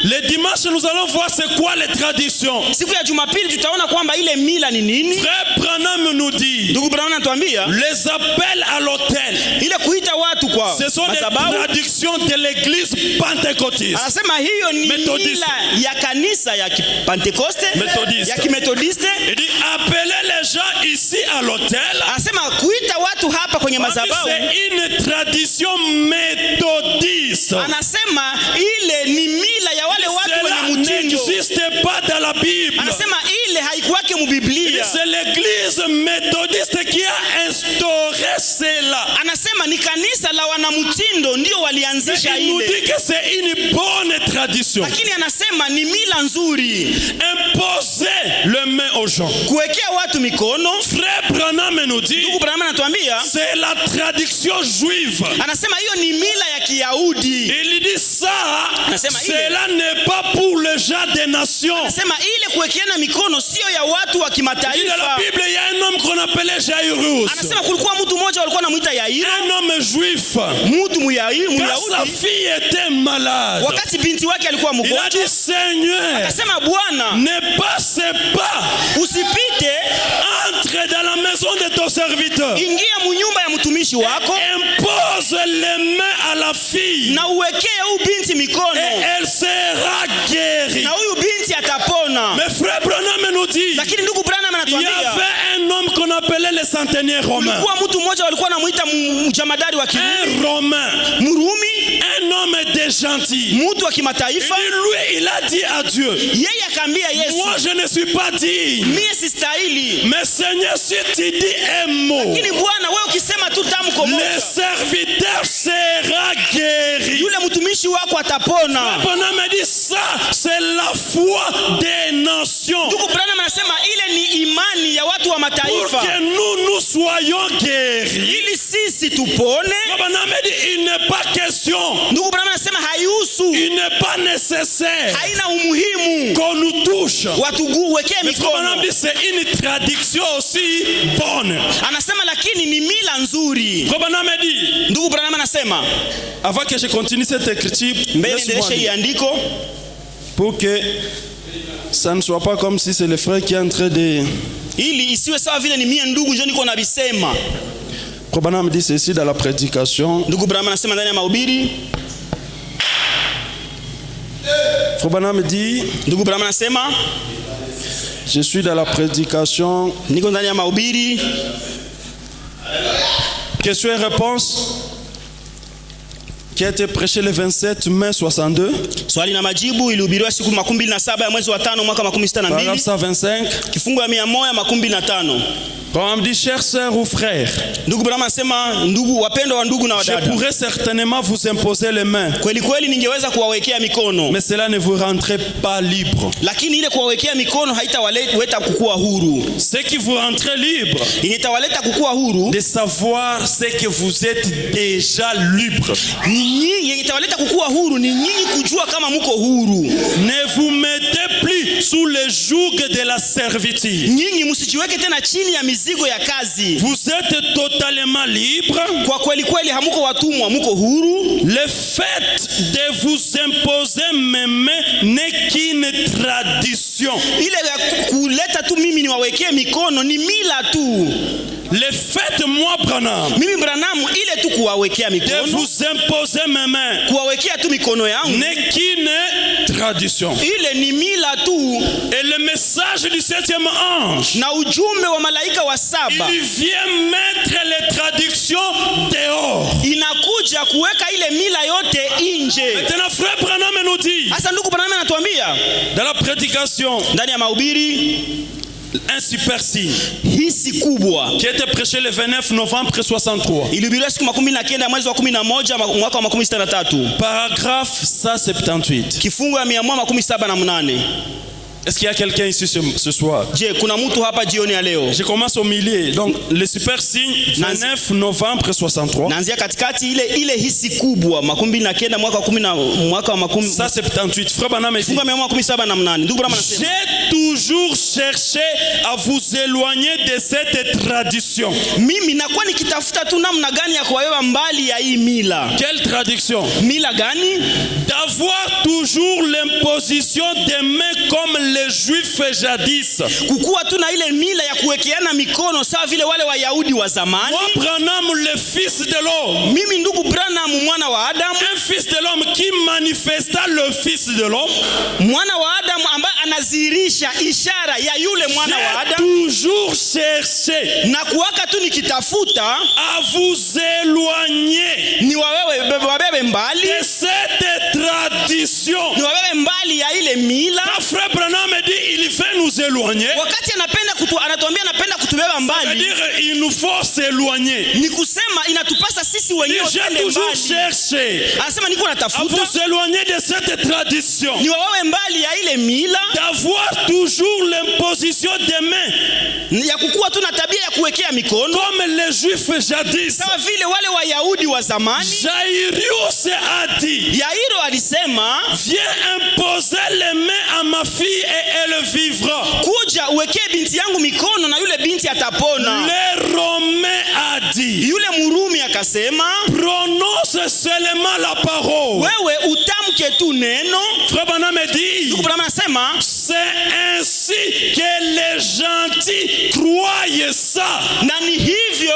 [SPEAKER 1] Le dimanche, nous allons voir c'est quoi les traditions.
[SPEAKER 2] Siku ya Jumapili tutaona kwamba ile mila ni nini.
[SPEAKER 1] Frère Branham nous dit,
[SPEAKER 2] Ndugu Branham anatuambia
[SPEAKER 1] les appels à l'autel,
[SPEAKER 2] ile kuita watu kwa
[SPEAKER 1] ce sont des
[SPEAKER 2] madhabahu,
[SPEAKER 1] traditions de l'église pentecôtiste.
[SPEAKER 2] anasema hiyo ni
[SPEAKER 1] Methodiste.
[SPEAKER 2] mila ya kanisa ya Pentecoste,
[SPEAKER 1] Methodiste.
[SPEAKER 2] ya Kimethodiste.
[SPEAKER 1] Il dit appelez les gens ici à l'autel.
[SPEAKER 2] Anasema kuita watu hapa kwenye
[SPEAKER 1] On dit,
[SPEAKER 2] madhabahu,
[SPEAKER 1] c'est une tradition méthodiste.
[SPEAKER 2] anasema ile ni mila ya wale watu
[SPEAKER 1] Cela
[SPEAKER 2] wenye mtindo.
[SPEAKER 1] n'existe pas dans la Bible.
[SPEAKER 2] Anasema ile haikuwake
[SPEAKER 1] Il dit,
[SPEAKER 2] mubiblia.
[SPEAKER 1] c'est l'église méthodiste qui a instauré cela.
[SPEAKER 2] Anasema ni kanisa la wanamtindo ndio walianzisha
[SPEAKER 1] Il nous
[SPEAKER 2] ile,
[SPEAKER 1] dit que c'est une bonne tradition.
[SPEAKER 2] lakini anasema ni mila nzuri
[SPEAKER 1] Imposer le main aux gens.
[SPEAKER 2] kuwekea watu mikono.
[SPEAKER 1] Frère Branham nous dit,
[SPEAKER 2] Ndugu Branham anatuambia,
[SPEAKER 1] c'est la tradition juive.
[SPEAKER 2] anasema hiyo ni mila ya Kiyahudi.
[SPEAKER 1] Il dit ça,
[SPEAKER 2] Anasema ile.
[SPEAKER 1] cela n'est pas pour les gens des nations.
[SPEAKER 2] Anasema ile kuwekeana mikono sio ya watu wa
[SPEAKER 1] Et dans la
[SPEAKER 2] kimataifa.
[SPEAKER 1] Bible, il y a un homme qu'on appelait Jairus.
[SPEAKER 2] Anasema kulikuwa mtu mmoja walikuwa wanamuita Yairo,
[SPEAKER 1] Un homme juif.
[SPEAKER 2] mtu Muyahudi.
[SPEAKER 1] Quand sa fille était malade,
[SPEAKER 2] Wakati binti wake alikuwa
[SPEAKER 1] il a
[SPEAKER 2] mgonjwa,
[SPEAKER 1] dit, Seigneur,
[SPEAKER 2] akasema Bwana,
[SPEAKER 1] ne passe pas,
[SPEAKER 2] usipite,
[SPEAKER 1] entre dans la maison de ton serviteur.
[SPEAKER 2] ingia munyumba ya mtumishi wako
[SPEAKER 1] Impose les mains à la fille
[SPEAKER 2] na uwekee huyu binti
[SPEAKER 1] et
[SPEAKER 2] mikono
[SPEAKER 1] elle sera guérie.
[SPEAKER 2] na huyu binti atapona.
[SPEAKER 1] Mais frère Branham nous dit,
[SPEAKER 2] Lakini ndugu Branham
[SPEAKER 1] il y
[SPEAKER 2] anatuambia
[SPEAKER 1] avait un homme qu'on appelait le centenier romain.
[SPEAKER 2] kulikuwa mtu mmoja walikuwa wanamuita mjamadari wa Kirumi,
[SPEAKER 1] Un romain,
[SPEAKER 2] Mrumi,
[SPEAKER 1] un homme de gentil.
[SPEAKER 2] mtu wa kimataifa.
[SPEAKER 1] Et lui, il a dit à Dieu,
[SPEAKER 2] Yeye akaambia Yesu,
[SPEAKER 1] moi je ne suis pas digne,
[SPEAKER 2] mie sistahili,
[SPEAKER 1] mais Seigneur, si tu dis un mot,
[SPEAKER 2] lakini Bwana wewe ukisema tu tamko
[SPEAKER 1] le
[SPEAKER 2] moja,
[SPEAKER 1] serviteur sera guéri.
[SPEAKER 2] yule mtumishi wako atapona.
[SPEAKER 1] Branham a dit ça, c'est la foi des nations.
[SPEAKER 2] Ndugu Branham anasema ile ni imani ya watu wa
[SPEAKER 1] Pour
[SPEAKER 2] mataifa,
[SPEAKER 1] que nous soyons guéris.
[SPEAKER 2] ili sisi tupone.
[SPEAKER 1] Branham a dit, il n'est pas question,
[SPEAKER 2] Ndugu Branham anasema haihusu,
[SPEAKER 1] il n'est pas nécessaire
[SPEAKER 2] haina umuhimu
[SPEAKER 1] qu'on nous touche.
[SPEAKER 2] watu wekee
[SPEAKER 1] Mais Branham
[SPEAKER 2] mikono.
[SPEAKER 1] dit, c'est une tradition aussi bonne.
[SPEAKER 2] Anasema lakini ni mila nzuri.
[SPEAKER 1] Branham a dit,
[SPEAKER 2] Ndugu Branham anasema,
[SPEAKER 1] avant que je continue cette écriture,
[SPEAKER 2] mbele
[SPEAKER 1] laisse-moi
[SPEAKER 2] niendeleshe hii
[SPEAKER 1] dire,
[SPEAKER 2] andiko
[SPEAKER 1] pour que ça ne soit pas comme si c'est le frère qui est en train de...
[SPEAKER 2] ili isiwe sawa vile ni mie ndugu njo niko nabisema.
[SPEAKER 1] Branham dit ceci dans la prédication.
[SPEAKER 2] Ndugu Branham anasema ndani ya mahubiri,
[SPEAKER 1] Branham dit,
[SPEAKER 2] ndugu Branham anasema
[SPEAKER 1] je suis dans la prédication.
[SPEAKER 2] niko ndani ya mahubiri.
[SPEAKER 1] Question et réponse qui a été prêché le 27 mai 62.
[SPEAKER 2] Swali na majibu ilihubiriwa siku 27 ya mwezi wa 5 mwaka
[SPEAKER 1] Paragraphe
[SPEAKER 2] 62,
[SPEAKER 1] 125.
[SPEAKER 2] kifungu ya 125.
[SPEAKER 1] Branham dit, chers sœurs ou frères,
[SPEAKER 2] Ndugu Branham anasema, ndugu wapendwa wa ndugu na
[SPEAKER 1] je
[SPEAKER 2] wadada,
[SPEAKER 1] pourrais certainement vous imposer les mains,
[SPEAKER 2] kweli kweli ningeweza kuwawekea mikono,
[SPEAKER 1] mais cela ne vous rendrait pas libre.
[SPEAKER 2] lakini ile kuwawekea mikono haitawaleta kukua huru.
[SPEAKER 1] Ce qui vous rendrait libre,
[SPEAKER 2] Itawaleta kukua huru
[SPEAKER 1] de savoir ce que vous êtes déjà libre.
[SPEAKER 2] ni nyinyi, itawaleta kukua huru ni nyinyi kujua kama muko huru.
[SPEAKER 1] Ne vous mettez plus sous le joug de la servitude.
[SPEAKER 2] Nyinyi msijiweke tena chini ya mizigo ya kazi.
[SPEAKER 1] Vous êtes totalement libre.
[SPEAKER 2] Kwa kweli kweli hamuko watumwa, muko huru.
[SPEAKER 1] Le fait de vous imposer mes mains n'est qu'une tradition.
[SPEAKER 2] Ile ya kuleta tu mimi niwawekee mikono ni mila tu.
[SPEAKER 1] Le fait, moi, Branham,
[SPEAKER 2] Mimi Branham, ile tu kuwawekea
[SPEAKER 1] de
[SPEAKER 2] mikono,
[SPEAKER 1] vous imposer mes mains
[SPEAKER 2] kuwawekea tu mikono yangu,
[SPEAKER 1] n'est qu'une tradition.
[SPEAKER 2] ile ni mila tu.
[SPEAKER 1] Et le message du 7e ange,
[SPEAKER 2] Na ujumbe wa malaika wa saba
[SPEAKER 1] il vient mettre les traditions dehors.
[SPEAKER 2] inakuja kuweka ile mila yote nje.
[SPEAKER 1] Maintenant, frère Branham nous dit,
[SPEAKER 2] Hasa ndugu Branham anatuambia
[SPEAKER 1] dans la prédication,
[SPEAKER 2] ndani ya mahubiri,
[SPEAKER 1] un super signe
[SPEAKER 2] hisi kubwa
[SPEAKER 1] qui a été prêché le 29 novembre 63.
[SPEAKER 2] ilihubiriwa siku 19 mwezi wa 11 mwaka wa 63,
[SPEAKER 1] Paragraphe 178.
[SPEAKER 2] kifungu ya 178.
[SPEAKER 1] Est-ce qu'il y a quelqu'un ici ce soir?
[SPEAKER 2] Je, kuna mtu hapa jioni ya leo?
[SPEAKER 1] Je commence au milieu. Donc, le super signe, 29 novembre 63.
[SPEAKER 2] Naanzia katikati ile hisi kubwa, 29 mwaka wa makumi.
[SPEAKER 1] Ça, c'est 78. Frère Branham dit,
[SPEAKER 2] Funga 178. Ndugu Branham anasema,
[SPEAKER 1] j'ai toujours cherché à vous éloigner de cette tradition.
[SPEAKER 2] Mimi nakuwa nikitafuta tu namna gani ya kuwawewa mbali ya hii mila.
[SPEAKER 1] Quelle tradition?
[SPEAKER 2] Mila gani?
[SPEAKER 1] D'avoir toujours l'imposition des mains comme les juifs jadis.
[SPEAKER 2] Kukuwa tu na ile mila ya kuwekeana mikono sawa vile wale Wayahudi wa zamani.
[SPEAKER 1] Moi, Branham, le fils de l'homme.
[SPEAKER 2] Mimi ndugu Branham, mwana wa Adamu.
[SPEAKER 1] Un fils de l'homme qui manifesta le fils de l'homme.
[SPEAKER 2] Mwana wa Adamu ambaye anazihirisha ishara ya yule mwana wa Adamu.
[SPEAKER 1] Toujours cherché
[SPEAKER 2] Na kuwaka tu nikitafuta
[SPEAKER 1] à vous éloigner
[SPEAKER 2] ni wabebe mbali
[SPEAKER 1] de cette tradition.
[SPEAKER 2] Ni wabebe mbali ya ile mila.
[SPEAKER 1] Quand frère Branham dit il fait nous éloigner,
[SPEAKER 2] Wakati anatuambia anapenda kutubeba
[SPEAKER 1] ça veut
[SPEAKER 2] mbali,
[SPEAKER 1] dire il nous faut s'éloigner.
[SPEAKER 2] ni kusema inatupasa sisi wenyewe
[SPEAKER 1] J'ai
[SPEAKER 2] twende
[SPEAKER 1] toujours
[SPEAKER 2] mbali.
[SPEAKER 1] cherché
[SPEAKER 2] Anasema niko
[SPEAKER 1] à
[SPEAKER 2] natafuta
[SPEAKER 1] vous éloigner de cette tradition,
[SPEAKER 2] ni wawewe mbali ya ile mila
[SPEAKER 1] d'avoir toujours l'imposition des mains
[SPEAKER 2] ya kukuwa tu na tabia ya kuwekea mikono
[SPEAKER 1] comme les juifs jadis.
[SPEAKER 2] sawa vile wale Wayahudi wa zamani.
[SPEAKER 1] Jairus a dit,
[SPEAKER 2] Yairo alisema,
[SPEAKER 1] viens imposer les mains à ma fille et elle vivra.
[SPEAKER 2] kuja uwekee binti yangu mikono na yule binti atapona.
[SPEAKER 1] Le Romain a dit,
[SPEAKER 2] Yule Murumi akasema,
[SPEAKER 1] prononce seulement la parole.
[SPEAKER 2] wewe utamke tu neno.
[SPEAKER 1] Frère Branham dit,
[SPEAKER 2] Ndugu Branham anasema,
[SPEAKER 1] c'est ainsi que les gentils croient ça.
[SPEAKER 2] na ni hivyo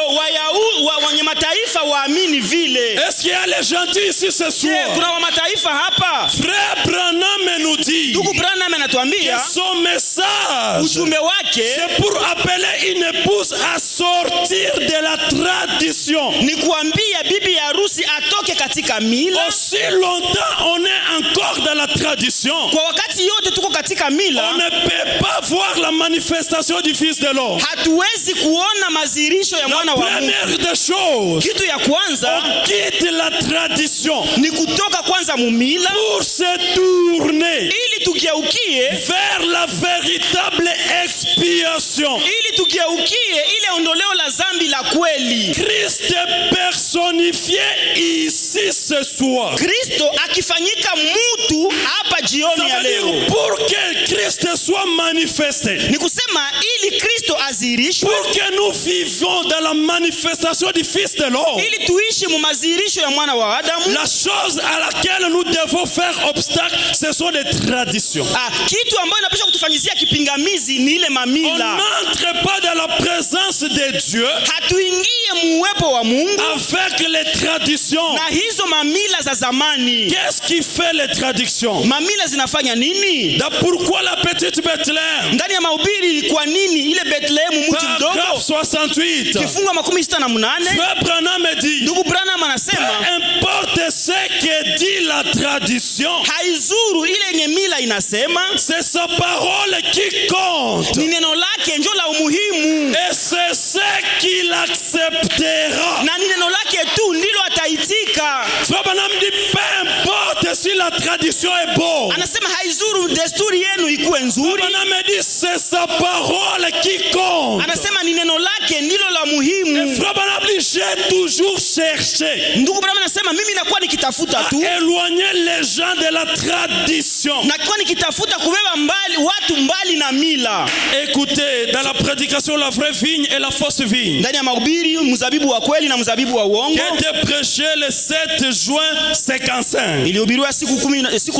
[SPEAKER 2] wenye mataifa waamini vile.
[SPEAKER 1] Est-ce qu'il y a les gentils ici ce
[SPEAKER 2] Je,
[SPEAKER 1] soir?
[SPEAKER 2] kuna wa mataifa hapa?
[SPEAKER 1] Frère Branham nous dit
[SPEAKER 2] Ndugu Branham anatuambia
[SPEAKER 1] que son message,
[SPEAKER 2] ujumbe wake
[SPEAKER 1] c'est pour appeler une épouse à sortir de la tradition.
[SPEAKER 2] ni kuambia bibi harusi atoke katika mila.
[SPEAKER 1] Aussi longtemps on est encore dans la tradition,
[SPEAKER 2] Kwa wakati yote tuko katika mila,
[SPEAKER 1] on ne peut pas voir la manifestation du Fils de l'homme.
[SPEAKER 2] hatuwezi kuona mazirisho ya
[SPEAKER 1] La
[SPEAKER 2] mwana wa Mungu.
[SPEAKER 1] première des choses,
[SPEAKER 2] Kitu ya kwanza
[SPEAKER 1] on quitte la tradition
[SPEAKER 2] ni kutoka kwanza mumila
[SPEAKER 1] pour se tourner
[SPEAKER 2] ili tugeukie
[SPEAKER 1] vers la véritable expiation.
[SPEAKER 2] ili tugeukie ile ondoleo la zambi la kweli.
[SPEAKER 1] Christ personnifié ici ce soir.
[SPEAKER 2] Kristo akifanyika mutu hapa
[SPEAKER 1] Ça
[SPEAKER 2] jioni ya
[SPEAKER 1] veut dire
[SPEAKER 2] leo.
[SPEAKER 1] pour que Christ soit manifesté,
[SPEAKER 2] Ni kusema ili Kristo azirishwe,
[SPEAKER 1] pour que nous vivions dans la manifestation du Fils de l'homme,
[SPEAKER 2] ili tuishi mu mazirisho ya mwana wa Adamu.
[SPEAKER 1] la chose à laquelle nous devons faire obstacle, ce sont les traditions.
[SPEAKER 2] Kitu ambayo inapaswa kutufanyizia kipingamizi ni ile
[SPEAKER 1] On
[SPEAKER 2] mamila.
[SPEAKER 1] n'entre pas dans la présence de Dieu
[SPEAKER 2] Hatuingie muwepo wa Mungu
[SPEAKER 1] avec les traditions.
[SPEAKER 2] na hizo mamila za zamani.
[SPEAKER 1] Qu'est-ce qui fait les traditions?
[SPEAKER 2] Mamila zinafanya nini?
[SPEAKER 1] Pourquoi la petite Bethléem?
[SPEAKER 2] Ndani ya mahubiri, kwa nini ile Bethlehemu mji
[SPEAKER 1] Paragraphe
[SPEAKER 2] mdogo?
[SPEAKER 1] 68.
[SPEAKER 2] Kifungu 68.
[SPEAKER 1] Frère Branham dit,
[SPEAKER 2] Ndugu Branham anasema,
[SPEAKER 1] importe ce que dit la tradition,
[SPEAKER 2] haizuru ile yenye mila inasema,
[SPEAKER 1] c'est sa parole qui compte.
[SPEAKER 2] ni neno lake njo la umuhimu,
[SPEAKER 1] Et c'est ce qu'il acceptera.
[SPEAKER 2] na ni neno lake tu ndilo ataitika.
[SPEAKER 1] Frère Branham dit, peu importe si la tradition est bonne.
[SPEAKER 2] Anasema haizuru desturi yenu ikuwe nzuri.
[SPEAKER 1] Frère Branham dit, c'est sa parole qui compte.
[SPEAKER 2] Anasema ni neno lake ndilo la
[SPEAKER 1] Et
[SPEAKER 2] muhimu.
[SPEAKER 1] Frère Branham dit, j'ai toujours cherché
[SPEAKER 2] Ndugu Branham anasema mimi nakuwa nikitafuta
[SPEAKER 1] à
[SPEAKER 2] tu,
[SPEAKER 1] éloigner les gens de la tradition.
[SPEAKER 2] nakuwa nikitafuta kubeba mbali watu mbali na mila.
[SPEAKER 1] Écoutez, dans la prédication, la vraie vigne et la fausse vigne,
[SPEAKER 2] Ndani ya mahubiri, mzabibu wa kweli na mzabibu wa
[SPEAKER 1] qui
[SPEAKER 2] uongo,
[SPEAKER 1] a été prêché le 7 juin 55.
[SPEAKER 2] ilihubiriwa siku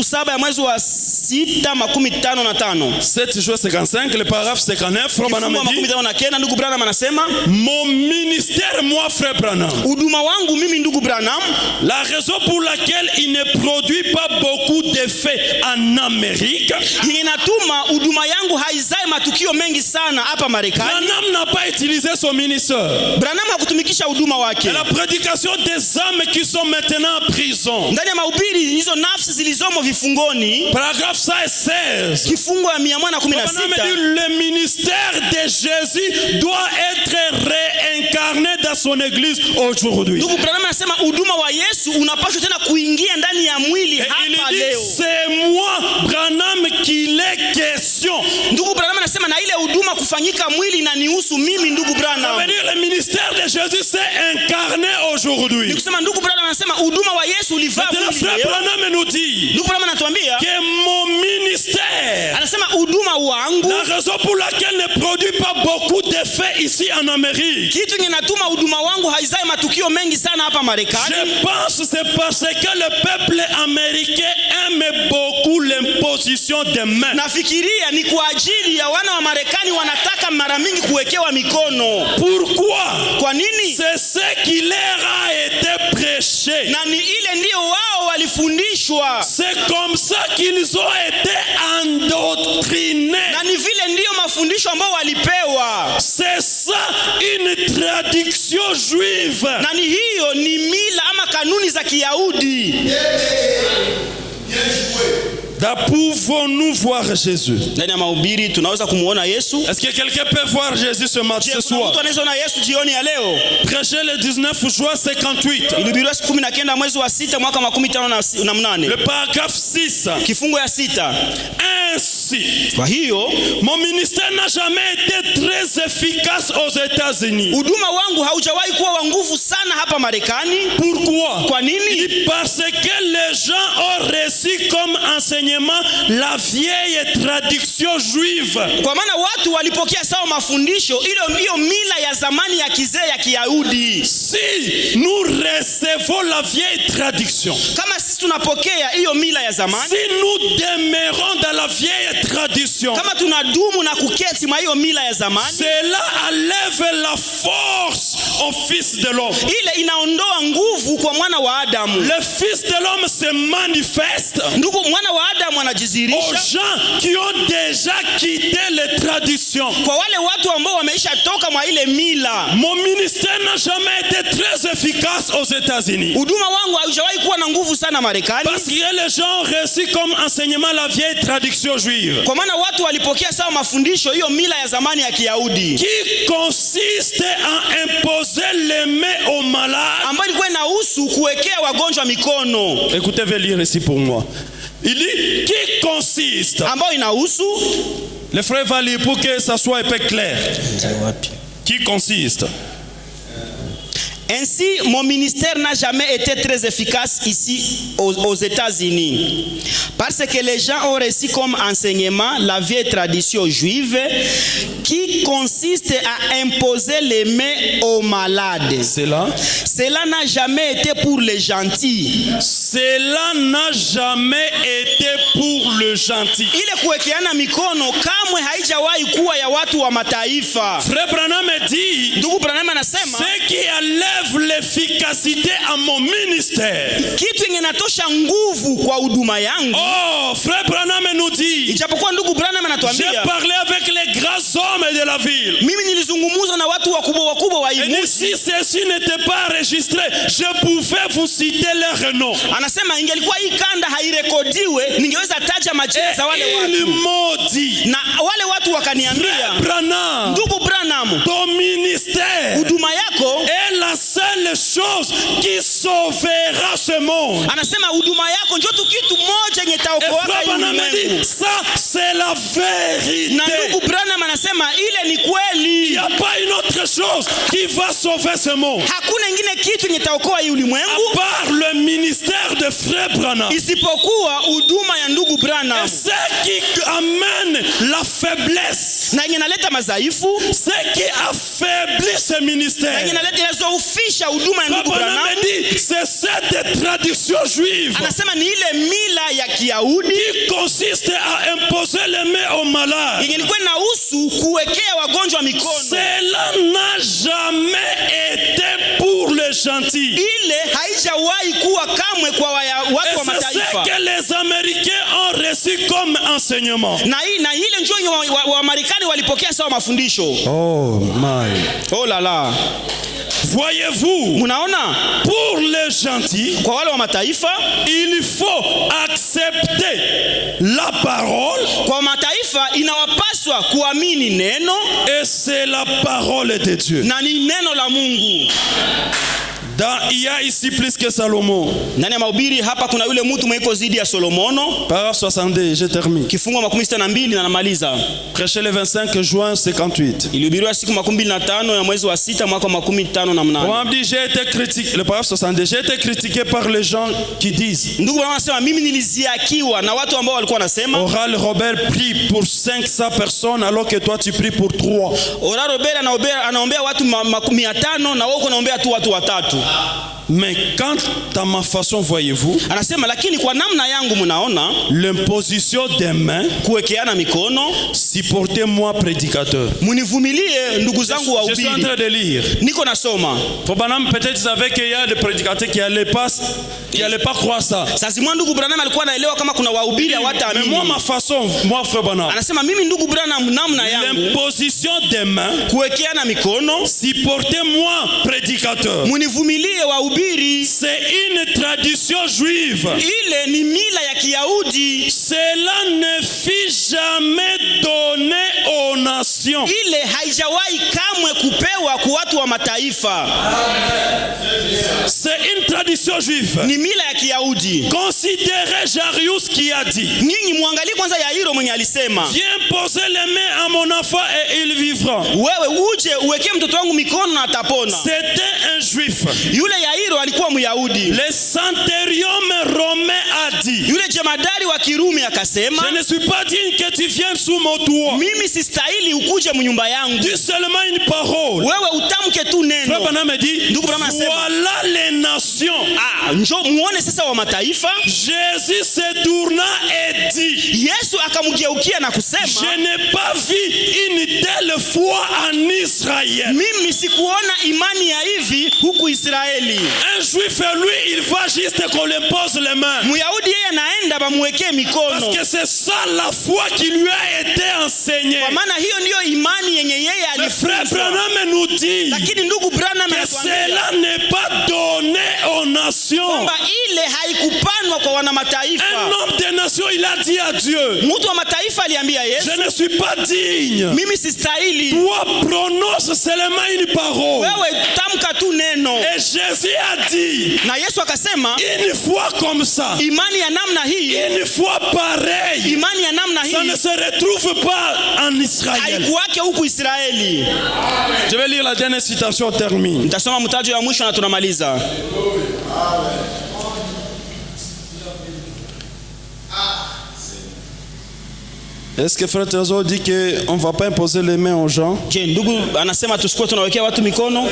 [SPEAKER 2] 7 ya mwezi wa 6 55.
[SPEAKER 1] 7 juin 55, le paragraphe 59, Frère Branham
[SPEAKER 2] Kifungu
[SPEAKER 1] dit,
[SPEAKER 2] 59. Ndugu Branham anasema,
[SPEAKER 1] mon ministère, moi, Frère Branham,
[SPEAKER 2] huduma wangu mimi ndugu Branham,
[SPEAKER 1] la raison pour laquelle il ne produit pas beaucoup d'effets en Amérique,
[SPEAKER 2] yenye natuma huduma yangu haizae matukio mengi sana hapa Marekani.
[SPEAKER 1] Branham n'a pas utilisé son ministère.
[SPEAKER 2] Branham hakutumikisha huduma wake.
[SPEAKER 1] Et la prédication des âmes qui sont maintenant en prison,
[SPEAKER 2] Ndani ya mahubiri hizo nafsi zilizomo vifungoni,
[SPEAKER 1] paragraphe 116,
[SPEAKER 2] kifungo ya 116,
[SPEAKER 1] le ministère de Jésus doit être réincarné dans son église aujourd'hui.
[SPEAKER 2] ndugu Branham anasema huduma wa Yesu unapaswa tena kuingia ndani ya mwili
[SPEAKER 1] Et il
[SPEAKER 2] hapa
[SPEAKER 1] dit,
[SPEAKER 2] leo.
[SPEAKER 1] c'est moi, Branham, qu'il est question
[SPEAKER 2] kufanyika mwili na nihusu mimi ndugu
[SPEAKER 1] Ça
[SPEAKER 2] Branham.
[SPEAKER 1] veut dire le ministère de Jésus s'est incarné aujourd'hui.
[SPEAKER 2] Nikusema ndugu Branham anasema huduma wa Yesu ulivaa
[SPEAKER 1] Maintenant,
[SPEAKER 2] mwili
[SPEAKER 1] frère
[SPEAKER 2] leo.
[SPEAKER 1] Branham nous dit
[SPEAKER 2] Ndugu Branham anatuambia,
[SPEAKER 1] que mon ministère,
[SPEAKER 2] anasema huduma wangu,
[SPEAKER 1] la raison pour laquelle ne produit pas beaucoup d'effets ici en Amérique,
[SPEAKER 2] kitu kinatuma huduma wangu haizai matukio mengi sana hapa Marekani.
[SPEAKER 1] je pense que c'est parce que le peuple américain aime beaucoup l'imposition des mains.
[SPEAKER 2] Nafikiria ni kwa ajili ya wana wa Marekani wanataka mara mingi kuwekewa mikono.
[SPEAKER 1] Pourquoi?
[SPEAKER 2] Kwa nini?
[SPEAKER 1] C'est ce qui leur a été prêché.
[SPEAKER 2] Na ni ile ndio wao walifundishwa.
[SPEAKER 1] C'est comme ça qu'ils ont été endoctrinés.
[SPEAKER 2] Na ni vile ndio mafundisho ambao walipewa.
[SPEAKER 1] C'est ça une tradition juive.
[SPEAKER 2] Na ni hiyo ni mila ama kanuni za Kiyahudi.
[SPEAKER 1] Pouvons-nous voir Jésus?
[SPEAKER 2] Ndani ya mahubiri tunaweza kumuona Yesu.
[SPEAKER 1] Est-ce que quelqu'un peut voir Jésus ce matin, ce soir?
[SPEAKER 2] Mtu anaweza na Yesu jioni ya leo.
[SPEAKER 1] Prêché le 19 juin 58.
[SPEAKER 2] Ilihubiriwa 19 mwezi wa 6 mwaka 58.
[SPEAKER 1] Le paragraphe 6.
[SPEAKER 2] Kifungo ya 6.
[SPEAKER 1] Ainsi,
[SPEAKER 2] Kwa hiyo
[SPEAKER 1] mon ministère n'a jamais été très efficace aux États-Unis.
[SPEAKER 2] huduma wangu haujawahi kuwa wa nguvu sana hapa Marekani.
[SPEAKER 1] Pourquoi?
[SPEAKER 2] Kwa nini?
[SPEAKER 1] Parce que les gens ont reçu comme enseignement la vieille tradition juive.
[SPEAKER 2] Kwa maana watu walipokea sawa mafundisho hiyo mila ya zamani ya kizee ya Kiyahudi.
[SPEAKER 1] Si nous recevons la vieille tradition,
[SPEAKER 2] Kama sisi tunapokea hiyo mila ya zamani,
[SPEAKER 1] si nous demeurons dans la vieille tradition,
[SPEAKER 2] kama tunadumu na kuketi mwa hiyo mila ya zamani,
[SPEAKER 1] cela enlève la force au Fils de l'homme.
[SPEAKER 2] ile inaondoa nguvu kwa mwana wa Adamu.
[SPEAKER 1] Le Fils de l'homme se manifeste
[SPEAKER 2] Ndugu, mwana wa Adamu
[SPEAKER 1] aux
[SPEAKER 2] anajizirisha
[SPEAKER 1] gens qui ont déjà quitté les traditions.
[SPEAKER 2] kwa wale watu ambao wameisha toka mwa ile mila.
[SPEAKER 1] Mon ministère n'a jamais été très efficace aux États-Unis.
[SPEAKER 2] Huduma wangu haujawahi kuwa na nguvu sana Marekani,
[SPEAKER 1] Parce que les gens ont reçu comme enseignement la vieille tradition juive,
[SPEAKER 2] kwa maana watu walipokea sawa mafundisho hiyo mila ya zamani ya Kiyahudi,
[SPEAKER 1] qui consiste à imposer les mains aux malades.
[SPEAKER 2] ambayo ilikuwa inahusu kuwekea wagonjwa mikono,
[SPEAKER 1] Écoutez, je vais lire ici pour moi. Il dit qui consiste.
[SPEAKER 2] ambayo inahusu
[SPEAKER 1] Le frère va lire pour que ça soit un peu clair. Qui consiste.
[SPEAKER 2] Ainsi, mon ministère n'a jamais été très efficace ici aux États-Unis. Parce que les gens ont reçu comme enseignement la vieille tradition juive qui consiste à imposer les mains aux malades. Cela n'a jamais été pour les gentils.
[SPEAKER 1] Cela n'a jamais été pour le gentil.
[SPEAKER 2] Ile kuwekeana mikono kamwe haijawahi kuwa ya watu wa mataifa.
[SPEAKER 1] Frère Branham dit,
[SPEAKER 2] Ndugu Branham anasema,
[SPEAKER 1] ce qui enlève l'efficacité à mon ministère.
[SPEAKER 2] kitu yenye natosha nguvu kwa huduma yangu.
[SPEAKER 1] Oh, frère Branham nous dit,
[SPEAKER 2] Ijapokuwa ndugu Branham
[SPEAKER 1] j'ai
[SPEAKER 2] anatuambia,
[SPEAKER 1] parlé avec les grands hommes de la ville.
[SPEAKER 2] mimi nilizungumza na watu wakubwa wa
[SPEAKER 1] Et
[SPEAKER 2] Imusi.
[SPEAKER 1] si ceci n'était pas enregistré, je pouvais vous citer leurs noms.
[SPEAKER 2] Anasema ingelikuwa hii kanda hairekodiwe, ningeweza taja majina za wale
[SPEAKER 1] Et ils
[SPEAKER 2] watu.
[SPEAKER 1] m'ont dit,
[SPEAKER 2] Na wale watu wakaniambia,
[SPEAKER 1] frère Branham,
[SPEAKER 2] ndugu Branham,
[SPEAKER 1] ton ministère
[SPEAKER 2] huduma yako,
[SPEAKER 1] est la seule chose qui sauvera ce monde.
[SPEAKER 2] anasema huduma yako ndio tu kitu moja yenye
[SPEAKER 1] Et
[SPEAKER 2] taokoa
[SPEAKER 1] frère Branham
[SPEAKER 2] ulimwengu.
[SPEAKER 1] dit, ça c'est la vérité.
[SPEAKER 2] Na ndugu Branham anasema ile ni
[SPEAKER 1] Il
[SPEAKER 2] kweli.
[SPEAKER 1] n'y a pas une autre chose qui va sauver ce monde.
[SPEAKER 2] Hakuna ingine kitu yenye taokoa hii ulimwengu
[SPEAKER 1] Par le ministère de frère Branham.
[SPEAKER 2] isipokuwa huduma ya ndugu
[SPEAKER 1] Et
[SPEAKER 2] Branham.
[SPEAKER 1] ce qui amène la faiblesse,
[SPEAKER 2] Na yenye naleta madhaifu,
[SPEAKER 1] ce qui affaiblit ce
[SPEAKER 2] na
[SPEAKER 1] ministère,
[SPEAKER 2] yenye naleta inazoufisha huduma ya
[SPEAKER 1] Frère
[SPEAKER 2] ndugu
[SPEAKER 1] Branham
[SPEAKER 2] Branham.
[SPEAKER 1] dit, c'est cette tradition juive
[SPEAKER 2] Anasema ni ile mila ya Kiyahudi
[SPEAKER 1] qui consiste à imposer les mains aux malades.
[SPEAKER 2] yenye ilikuwa inahusu kuwekea wagonjwa mikono.
[SPEAKER 1] Cela n'a jamais été pour les gentils.
[SPEAKER 2] Ile haijawahi kuwa kamwe kwa watu wa
[SPEAKER 1] Et c'est
[SPEAKER 2] mataifa.
[SPEAKER 1] ce que les Américains ont reçu comme enseignement.
[SPEAKER 2] Na ile njoo yenye wa Marekani walipokea sawa mafundisho.
[SPEAKER 1] Oh my.
[SPEAKER 2] Oh la la.
[SPEAKER 1] Voyez-vous,
[SPEAKER 2] Munaona?
[SPEAKER 1] pour les gentils,
[SPEAKER 2] Kwa wale wa mataifa,
[SPEAKER 1] il faut accepter la parole
[SPEAKER 2] kwa mataifa inawapaswa kuamini neno,
[SPEAKER 1] et c'est la parole de Dieu.
[SPEAKER 2] na ni neno la Mungu.
[SPEAKER 1] Il y a ici plus que Salomon.
[SPEAKER 2] Ndani ya mahubiri hapa kuna yule mtu mwenye zidi ya Solomono.
[SPEAKER 1] Paragraphe 62, je termine.
[SPEAKER 2] Kifungo 62 na namaliza.
[SPEAKER 1] Prêché le 25 juin 58.
[SPEAKER 2] Ilihubiriwa siku 25 ya mwezi wa 6 mwaka 58.
[SPEAKER 1] On dit j'ai été critiqué, le paragraphe 62, j'ai été critiqué par les gens qui disent.
[SPEAKER 2] Ndugu wanasema mimi niliziakiwa na watu ambao walikuwa wanasema
[SPEAKER 1] Oral Robert prie pour 500 personnes alors que toi tu pries pour 3.
[SPEAKER 2] Oral Robert anaombea watu 500 na wewe unaombea tu watu 3.
[SPEAKER 1] Mais quant à ma façon, voyez-vous,
[SPEAKER 2] anasema lakini kwa namna yangu mnaona
[SPEAKER 1] l'imposition des mains,
[SPEAKER 2] kuwekeana mikono,
[SPEAKER 1] supportez-moi prédicateur.
[SPEAKER 2] Munivumilie ndugu zangu wa
[SPEAKER 1] Je suis en train de lire.
[SPEAKER 2] Niko nasoma.
[SPEAKER 1] Branham peut-être savait qu'il y a des prédicateurs qui allaient pas croire ça.
[SPEAKER 2] Sasa ndugu Branham alikuwa anaelewa kama kuna wahubiri hawataamini.
[SPEAKER 1] Mais moi ma façon, moi frère Branham.
[SPEAKER 2] Anasema mimi ndugu Branham namna yangu.
[SPEAKER 1] L'imposition des mains,
[SPEAKER 2] kuwekeana mikono,
[SPEAKER 1] supportez-moi prédicateur.
[SPEAKER 2] Munivumilie wahubiri.
[SPEAKER 1] C'est une tradition juive.
[SPEAKER 2] Ile ni mila ya Kiyahudi.
[SPEAKER 1] Cela ne fut jamais donné aux nations.
[SPEAKER 2] Ile haijawahi kamwe kupewa kwa watu wa mataifa.
[SPEAKER 1] C'est une tradition juive.
[SPEAKER 2] Ni mila ya Kiyahudi.
[SPEAKER 1] Considérez Jarius qui a dit.
[SPEAKER 2] Nyinyi muangalie kwanza Yairo mwenye alisema.
[SPEAKER 1] Viens poser les mains à mon enfant et il vivra.
[SPEAKER 2] Wewe uje uwekee mtoto wangu mikono na atapona.
[SPEAKER 1] C'était un juif.
[SPEAKER 2] Yule Yairo alikuwa Myahudi.
[SPEAKER 1] Le centurion romain a dit.
[SPEAKER 2] Yule jemadari wa Kirumi akasema,
[SPEAKER 1] je ne suis pas digne que tu viennes sous mon toit.
[SPEAKER 2] Mimi sistahili ukuje mnyumba yangu.
[SPEAKER 1] Dis seulement une parole.
[SPEAKER 2] Wewe utamke tu neno.
[SPEAKER 1] Frère Branham me dit, voilà les nations.
[SPEAKER 2] Njoo muone sasa wa mataifa.
[SPEAKER 1] Jésus se tourna et dit.
[SPEAKER 2] Yesu akamgeukia na kusema,
[SPEAKER 1] je n'ai pas vu une telle foi en Israël.
[SPEAKER 2] Mimi sikuona imani ya hivi huku Israeli.
[SPEAKER 1] Un juif lui il va juste qu'on lui pose les mains.
[SPEAKER 2] Myahudi yeye anaenda bamwekee mikono.
[SPEAKER 1] Parce que c'est ça la foi qui lui a été enseignée.
[SPEAKER 2] Kwa maana hiyo ndio imani yenye yeye alifunzwa.
[SPEAKER 1] Le frère Branham nous dit.
[SPEAKER 2] Lakini ndugu Branham
[SPEAKER 1] anatuambia cela n'est pas donné aux nations.
[SPEAKER 2] Kwamba ile haikupanwa kwa wana mataifa.
[SPEAKER 1] Un homme des nations il a dit à Dieu.
[SPEAKER 2] Mtu wa mataifa aliambia Yesu,
[SPEAKER 1] je ne suis pas digne.
[SPEAKER 2] Mimi sistahili.
[SPEAKER 1] Toi prononce seulement une parole.
[SPEAKER 2] Wewe tamka tu neno.
[SPEAKER 1] Et Jésus a dit.
[SPEAKER 2] Na Yesu akasema,
[SPEAKER 1] une foi comme ça.
[SPEAKER 2] Imani ya namna hii.
[SPEAKER 1] Une foi pareille.
[SPEAKER 2] Imani ya namna hii.
[SPEAKER 1] Ça ne se retrouve pas en Israël.
[SPEAKER 2] Haikuwake huku Israeli.
[SPEAKER 1] Je vais lire la dernière citation, termine.
[SPEAKER 2] Nitasoma mtajo ya mwisho na tunamaliza. Amen.
[SPEAKER 1] Est-ce que frère Tezo dit qu'on ne va pas imposer les mains aux gens?
[SPEAKER 2] Ndugu anasema tusikuwe tunawekea watu mikono.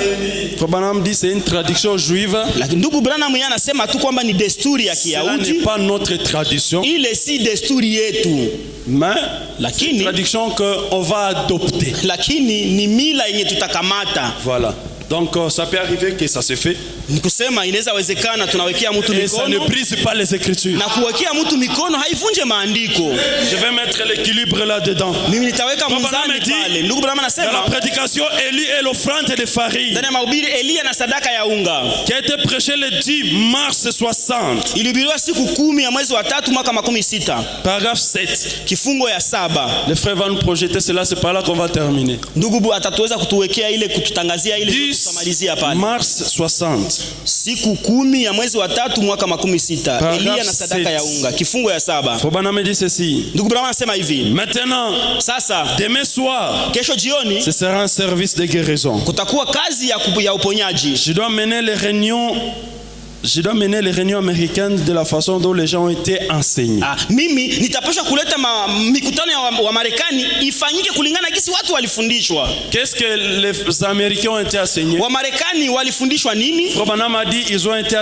[SPEAKER 1] Frère Branham dit c'est une tradition juive.
[SPEAKER 2] Lakini ndugu Branham yeye anasema tu kwamba ni desturi ya Kiyahudi.
[SPEAKER 1] Ce n'est pas notre tradition.
[SPEAKER 2] Ile si desturi yetu.
[SPEAKER 1] Mais
[SPEAKER 2] lakini
[SPEAKER 1] tradition que on va adopter.
[SPEAKER 2] Lakini ni mila yenye tutakamata.
[SPEAKER 1] Voilà. Donc ça peut arriver que ça se fait.
[SPEAKER 2] Nikusema inaweza wezekana tunawekea mtu mikono.
[SPEAKER 1] Ça ne brise pas les écritures.
[SPEAKER 2] Na kuwekea mtu mikono haivunje maandiko.
[SPEAKER 1] Je vais mettre l'équilibre là-dedans.
[SPEAKER 2] Mimi nitaweka mzani pale. Ndugu Branham anasema.
[SPEAKER 1] Dans la prédication Élie et l'offrande de farine.
[SPEAKER 2] Ndani ya mahubiri Elia na sadaka ya unga.
[SPEAKER 1] Qui a été prêché le 10 mars 60.
[SPEAKER 2] Ilihubiriwa siku 10 ya mwezi wa 3 mwaka 16.
[SPEAKER 1] Paragraphe 7.
[SPEAKER 2] Kifungo ya 7.
[SPEAKER 1] Les frères vont nous projeter cela, c'est par là qu'on va terminer.
[SPEAKER 2] Ndugu atatuweza kutuwekea ile kututangazia ile tutamalizia pale.
[SPEAKER 1] Mars 60.
[SPEAKER 2] Siku 10 ya mwezi wa 3 mwaka 16. Elia na sadaka ya unga. Kifungo ya 7.
[SPEAKER 1] Faut bien me dire ceci.
[SPEAKER 2] Ndugu Branham anasema hivi.
[SPEAKER 1] Maintenant,
[SPEAKER 2] sasa
[SPEAKER 1] demain soir,
[SPEAKER 2] kesho jioni,
[SPEAKER 1] ce sera un service de guérison.
[SPEAKER 2] Kutakuwa kazi ya uponyaji.
[SPEAKER 1] Je dois mener les réunions américaines de la façon dont les gens ont été enseignés.
[SPEAKER 2] Mimi nitapaswa kuleta mikutano ya wa Marekani ifanyike kulingana gisi watu walifundishwa.
[SPEAKER 1] Qu'est-ce que les Américains ont été enseignés?
[SPEAKER 2] Wa Marekani walifundishwa nini?
[SPEAKER 1] Branham a dit ils ont été